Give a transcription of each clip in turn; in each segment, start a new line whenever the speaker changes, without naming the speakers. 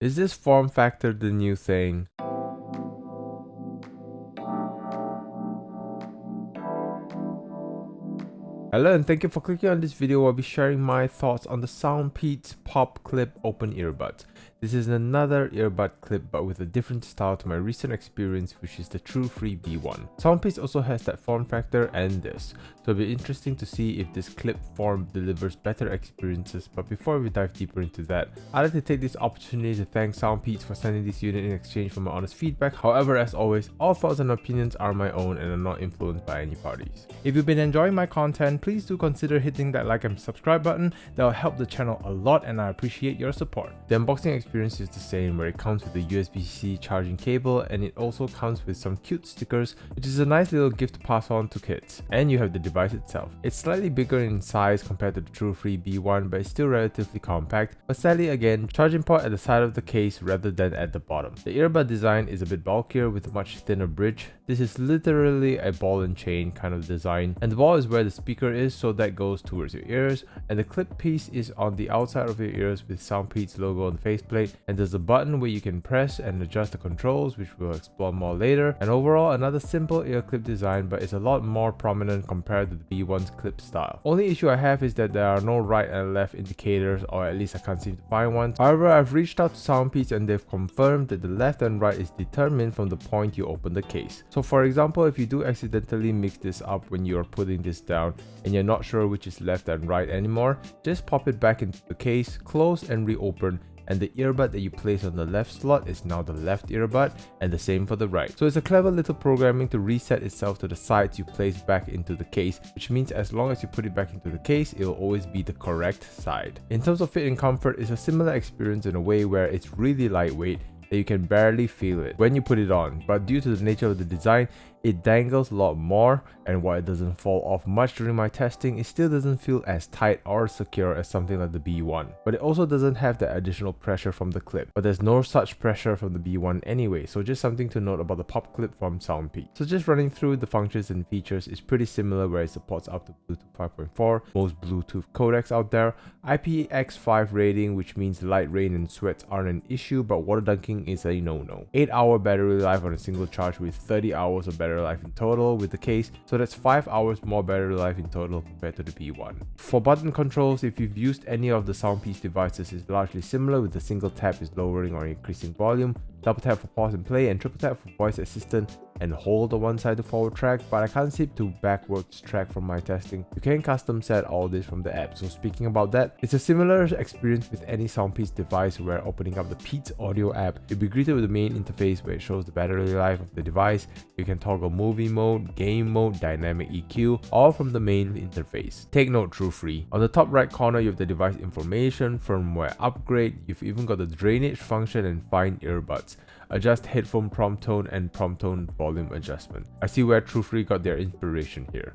Is this form factor the new thing? Hello and thank you for clicking on this video. I'll be sharing my thoughts on the Soundpeats Pop Clip Open Earbuds. This is another earbud clip but with a different style to my recent experience, which is the True-Free B1. Soundpeats also has that form factor and this, so it'll be interesting to see if this clip form delivers better experiences. But before we dive deeper into that, I'd like to take this opportunity to thank Soundpeats for sending this unit in exchange for my honest feedback. However, as always, all thoughts and opinions are my own and are not influenced by any parties. If you've been enjoying my content, please do consider hitting that like and subscribe button. That will help the channel a lot and I appreciate your support. The unboxing experience is the same, where it comes with the USB-C charging cable and it also comes with some cute stickers, which is a nice little gift to pass on to kids. And you have the device itself. It's slightly bigger in size compared to the True-Free B1, but it's still relatively compact. But sadly again, charging port at the side of the case rather than at the bottom. The earbud design is a bit bulkier with a much thinner bridge. This is literally a ball and chain kind of design, and the ball is where the speaker is, so that goes towards your ears, and the clip piece is on the outside of your ears with Soundpeats logo on the faceplate, and there's a button where you can press and adjust the controls, which we'll explore more later. And overall, another simple ear clip design, but it's a lot more prominent compared to the B1's clip style. Only issue I have is that there are no right and left indicators, or at least I can't seem to find one. However, I've reached out to Soundpeats and they've confirmed that the left and right is determined from the point you open the case. So for example, if you do accidentally mix this up when you are putting this down and you're not sure which is left and right anymore, just pop it back into the case, close and reopen, and the earbud that you place on the left slot is now the left earbud, and the same for the right. So it's a clever little programming to reset itself to the sides you place back into the case, which means as long as you put it back into the case, it'll always be the correct side. In terms of fit and comfort, it's a similar experience in a way where it's really lightweight, that you can barely feel it when you put it on, but due to the nature of the design, it dangles a lot more, and while it doesn't fall off much during my testing, it still doesn't feel as tight or secure as something like the B1. But it also doesn't have the additional pressure from the clip, but there's no such pressure from the B1 anyway, so just something to note about the pop clip from Soundpeats. So just running through the functions and features is pretty similar, where it supports up to Bluetooth 5.4, most Bluetooth codecs out there, IPX5 rating, which means light rain and sweats aren't an issue, but water dunking is a no-no. 8-hour battery life on a single charge with 30 hours of battery life in total with the case, so that's 5 hours more battery life in total compared to the B1. For button controls, if you've used any of the Soundpeats devices, it's largely similar, with the single tap is lowering or increasing volume, double tap for pause and play, and triple tap for voice assistant, and hold on one side to forward track, but I can't seem to backwards track from my testing. You can custom set all this from the app. So speaking about that, it's a similar experience with any Soundpeats device, where opening up the Peats Audio app, you'll be greeted with the main interface where it shows the battery life of the device. You can toggle movie mode, game mode, dynamic EQ, all from the main interface. Take note, True-Free. On the top right corner, you have the device information, firmware upgrade, you've even got the drainage function and find earbuds. Adjust headphone prompt tone and prompt tone volume adjustment. I see where True-Free got their inspiration here.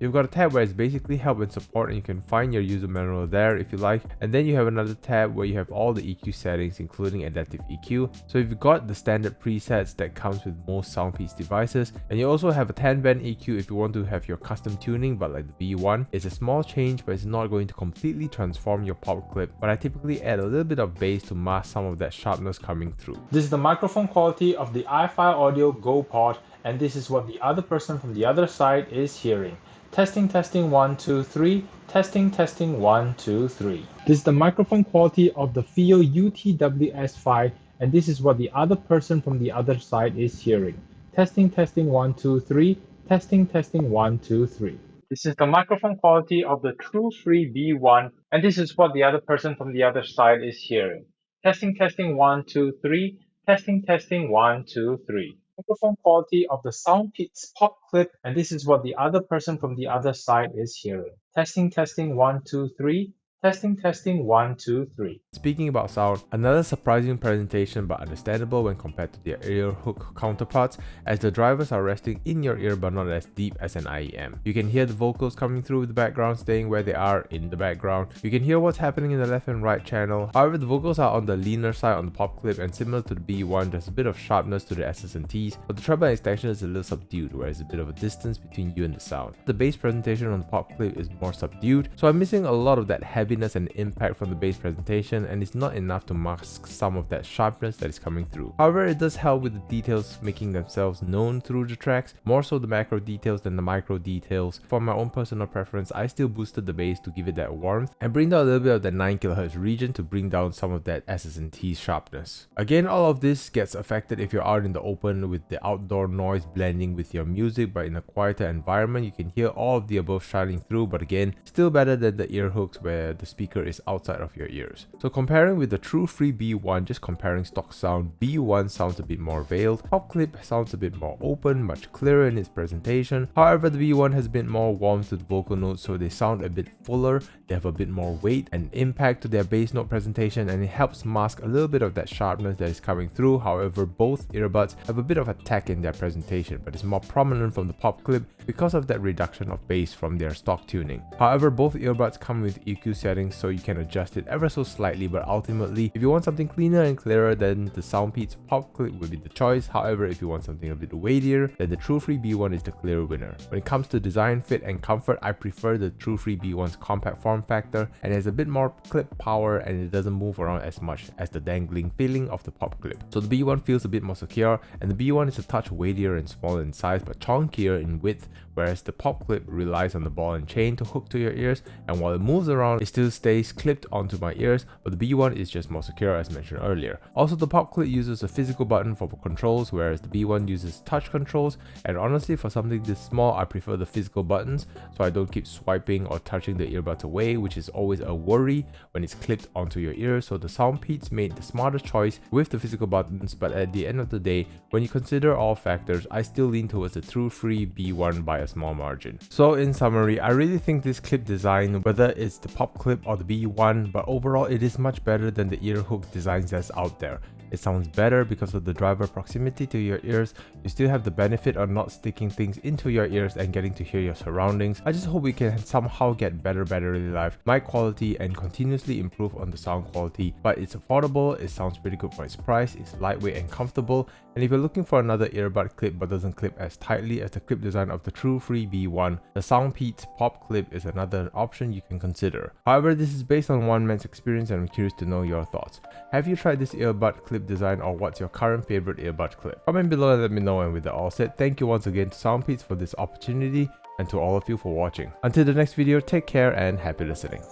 You've got a tab where it's basically help and support, and you can find your user manual there if you like. And then you have another tab where you have all the EQ settings, including adaptive EQ. So you've got the standard presets that comes with most Soundpeats devices, and you also have a 10-band EQ if you want to have your custom tuning, but like the B1, it's a small change, but it's not going to completely transform your pop clip. But I typically add a little bit of bass to mask some of that sharpness coming through. This is the microphone quality of the iFi Audio Go Pod, and this is what the other person from the other side is hearing. Testing, testing, 1, 2, 3. Testing, testing, 1, 2, 3. This is the microphone quality of the FIO UTWS5, and this is what the other person from the other side is hearing. Testing, testing, 1, 2, 3. Testing, testing, 1, 2, 3. This is the microphone quality of the True-Free B1, and this is what the other person from the other side is hearing. Testing, testing, 1, 2, 3. Testing, testing, 1, 2, 3. Microphone quality of the Soundpeats Pop Clip, and this is what the other person from the other side is hearing. Testing, testing, 1, 2, 3.
Testing, testing, one, two, three.
Speaking about sound, another surprising presentation but understandable when compared to their ear hook counterparts, as the drivers are resting in your ear but not as deep as an IEM. You can hear the vocals coming through with the background staying where they are in the background. You can hear what's happening in the left and right channel. However, the vocals are on the leaner side on the pop clip, and similar to the B1, there's a bit of sharpness to the S's and T's, but the treble extension is a little subdued, where there's a bit of a distance between you and the sound. The bass presentation on the pop clip is more subdued, so I'm missing a lot of that heaviness and impact from the bass presentation, and it's not enough to mask some of that sharpness that is coming through. However, it does help with the details making themselves known through the tracks, more so the macro details than the micro details. For my own personal preference, I still boosted the bass to give it that warmth and bring down a little bit of the 9 kHz region to bring down some of that S's and T's sharpness. Again, all of this gets affected if you're out in the open with the outdoor noise blending with your music, but in a quieter environment you can hear all of the above shining through, but again, still better than the ear hooks where the speaker is outside of your ears. So comparing with the True-Free B1, just comparing stock sound, B1 sounds a bit more veiled, pop clip sounds a bit more open, much clearer in its presentation. However, the B1 has a bit more warmth to the vocal notes, so they sound a bit fuller, they have a bit more weight and impact to their bass note presentation, and it helps mask a little bit of that sharpness that is coming through. However, both earbuds have a bit of attack in their presentation, but it's more prominent from the pop clip because of that reduction of bass from their stock tuning. However, both earbuds come with EQ settings, so you can adjust it ever so slightly, but ultimately, if you want something cleaner and clearer, then the Soundpeats pop clip would be the choice. However, if you want something a bit weightier, then the True-Free B1 is the clear winner. When it comes to design, fit and comfort, I prefer the True-Free B1's compact form factor, and it has a bit more clip power and it doesn't move around as much as the dangling feeling of the pop clip. So the B1 feels a bit more secure, and the B1 is a touch weightier and smaller in size but chunkier in width, whereas the pop clip relies on the ball and chain to hook to your ears, and while it moves around, it still stays clipped onto my ears, but the B1 is just more secure as mentioned earlier. Also, the pop clip uses a physical button for controls, whereas the B1 uses touch controls, and honestly, for something this small, I prefer the physical buttons so I don't keep swiping or touching the earbuds away, which is always a worry when it's clipped onto your ear. So the Soundpeats made the smarter choice with the physical buttons, but at the end of the day, when you consider all factors, I still lean towards the True-Free B1 by a small margin. So in summary, I really think this clip design, whether it's the pop clip or the B1, but overall it is much better than the ear hook designs that's out there. It sounds better because of the driver proximity to your ears. You still have the benefit of not sticking things into your ears and getting to hear your surroundings. I just hope we can somehow get better battery life, mic quality, and continuously improve on the sound quality. But it's affordable, it sounds pretty good for its price, it's lightweight and comfortable. And if you're looking for another earbud clip but doesn't clip as tightly as the clip design of the True-Free B1, the Soundpeats pop clip is another option you can consider. However, this is based on one man's experience and I'm curious to know your thoughts. Have you tried this earbud clip design, or what's your current favorite earbud clip? Comment below and let me know. And with that all said, thank you once again to Soundpeats for this opportunity and to all of you for watching. Until the next video, take care and happy listening.